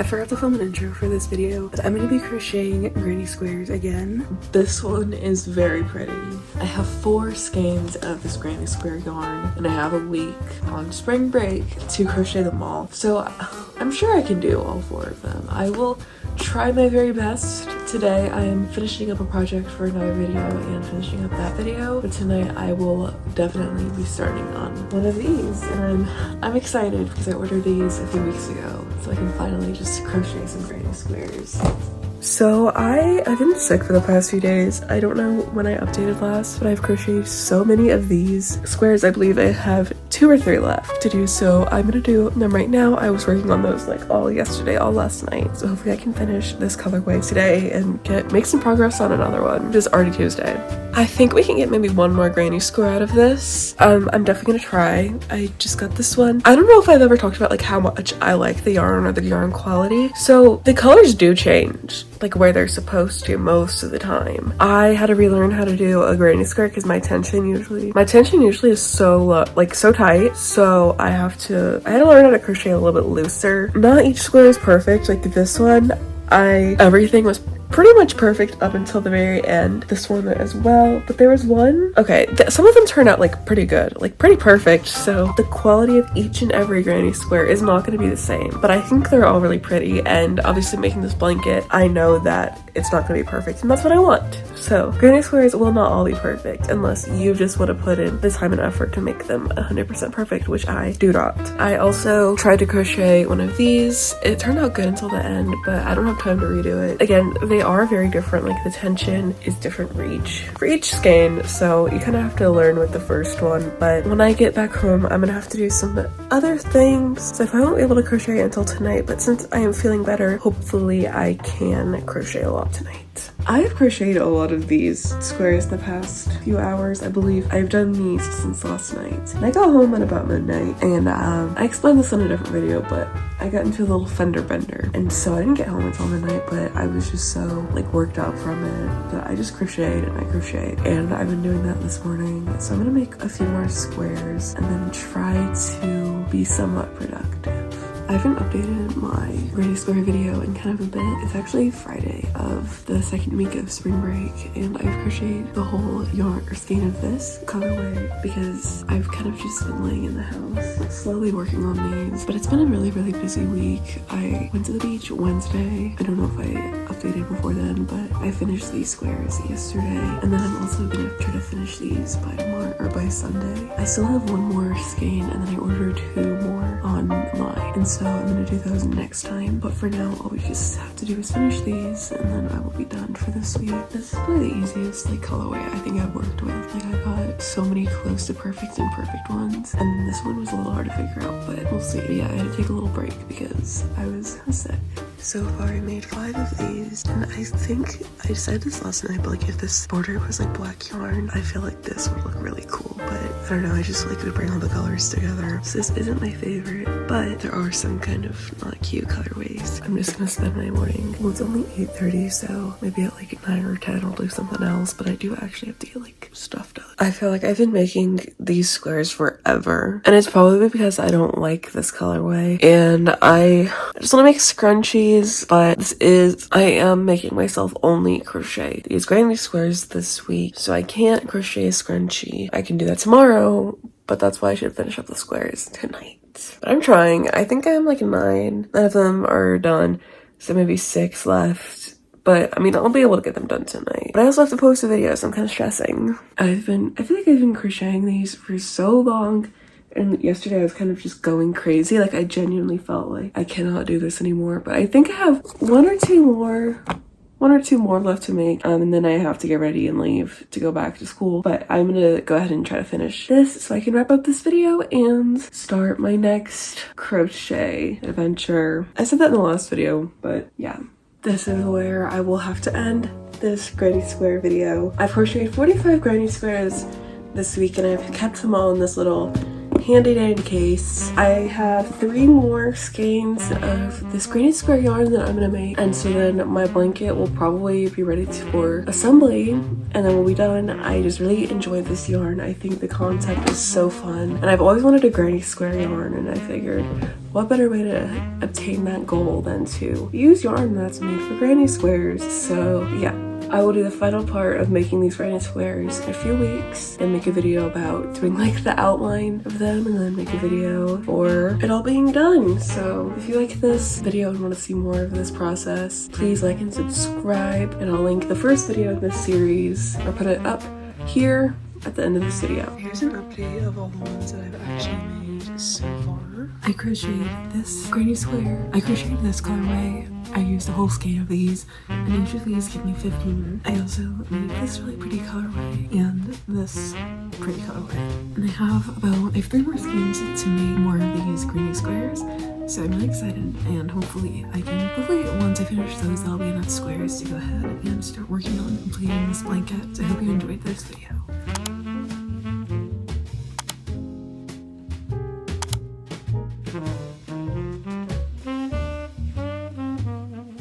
I forgot to film an intro for this video, but I'm gonna be crocheting granny squares again. This one is very pretty. I have 4 skeins of this granny square yarn, and I have a week on spring break to crochet them all. So I'm sure I can do all 4 of them. I will try my very best. Today I am finishing up a project for another video and finishing up that video, but tonight I will definitely be starting on one of these, and I'm excited because I ordered these a few weeks ago, so I can finally just crochet some granny squares. So I've been sick for the past few days. I don't know when I updated last, but I've crocheted so many of these squares. I believe I have 2 or 3 left to do, so I'm gonna do them right now. I was working on those like all yesterday, all last night, so hopefully I can finish this colorway today and make some progress on another one. It is already Tuesday. I think we can get maybe 1 more granny square out of this. I'm definitely gonna try. I just got this one. I don't know if I've ever talked about like how much I like the yarn or the yarn quality. So the colors do change, like where they're supposed to most of the time. I had to relearn how to do a granny square because my tension usually is so low, like so tight. So I had to learn how to crochet a little bit looser. Not each square is perfect. Like this one, everything was pretty much perfect up until the very end. This one as well, but there was one. Okay, some of them turned out like pretty good, like pretty perfect. So the quality of each and every granny square is not going to be the same, but I think they're all really pretty. And obviously making this blanket, I know that it's not going to be perfect, and that's what I want. So granny squares will not all be perfect unless you just want to put in the time and effort to make them 100% perfect, which I do not. I also tried to crochet one of these. It turned out good until the end, but I don't have time to redo it. Again, they are very different. Like the tension is different for each skein, so you kind of have to learn with the first one. But when I get back home, I'm gonna have to do some other things, so if I won't be able to crochet until tonight, but since I am feeling better, hopefully I can crochet a lot tonight. I've crocheted a lot of these squares the past few hours. I believe I've done these since last night, and I got home at about midnight, and I explained this in a different video, but I got into a little fender bender, and so I didn't get home until midnight, but I was just so like worked out from it that I just crocheted and I crocheted, and I've been doing that this morning. So I'm gonna make a few more squares and then try to be somewhat productive. I haven't updated my granny square video in kind of a bit. It's actually Friday of the 2nd week of spring break, and I've crocheted the whole yarn or skein of this colorway because I've kind of just been laying in the house slowly working on these. But it's been a really busy week. I went to the beach Wednesday. I don't know if I updated before then, but I finished these squares yesterday, and then I'm also gonna try to finish these by tomorrow or by Sunday. I still have 1 more skein, and then I ordered 2 more online, and so I'm gonna do those next time. But for now, all we just have to do is finish these, and then I will be done for this week. This is probably the easiest like colorway I think I've worked with. Like I got so many close to perfect and perfect ones, and this one was a little hard to figure out, but we'll see. But yeah, I had to take a little break because I was sick. So far I made 5 of these, and I think I said this last night, but like if this border was like black yarn, I feel like this would look really cool. But I don't know, I just like to bring all the colors together. So this isn't my favorite, but there are some kind of not cute colorways. I'm just gonna spend my morning. Well, it's only 8:30, so maybe at like 9 or 10 I'll do something else, but I do actually have to get like stuff done. I feel like I've been making these squares forever, and it's probably because I don't like this colorway, and I just want to make scrunchies, but I am making myself only crochet these granny squares this week, so I can't crochet a scrunchie. I can do that tomorrow, but that's why I should finish up the squares tonight. But I'm trying. I think I'm like 9 of them are done, so maybe 6 left. But I mean, I'll be able to get them done tonight. But I also have to post a video, so I'm kind of stressing. I feel like I've been crocheting these for so long, and yesterday I was kind of just going crazy. Like I genuinely felt like I cannot do this anymore. But I think I have 1 or 2 more left to make, and then I have to get ready and leave to go back to school. But I'm gonna go ahead and try to finish this so I can wrap up this video and start my next crochet adventure. I said that in the last video, but yeah. This is where I will have to end this granny square video. I've crocheted 45 granny squares this week, and I've kept them all in this little handy dandy case. I have 3 more skeins of this granny square yarn that I'm gonna make, and so then my blanket will probably be ready for assembly, and then we'll be done. I just really enjoy this yarn. I think the concept is so fun, and I've always wanted a granny square yarn, and I figured what better way to obtain that goal than to use yarn that's made for granny squares. So yeah, I will do the final part of making these granny squares in a few weeks and make a video about doing like the outline of them, and then make a video for it all being done. So if you like this video and want to see more of this process, please like and subscribe, and I'll link the first video in this series or put it up here at the end of this video. Here's an update of all the ones that I've actually made so far. I crocheted this granny square. I crocheted this colorway. I used a whole skein of these, and each of these give me 15. I also made this really pretty colorway and this pretty colorway. And I have 3 more skeins to make more of these granny squares. So I'm really excited, and hopefully once I finish those, that'll be enough squares to go ahead and start working on completing this blanket. So I hope you enjoyed this video.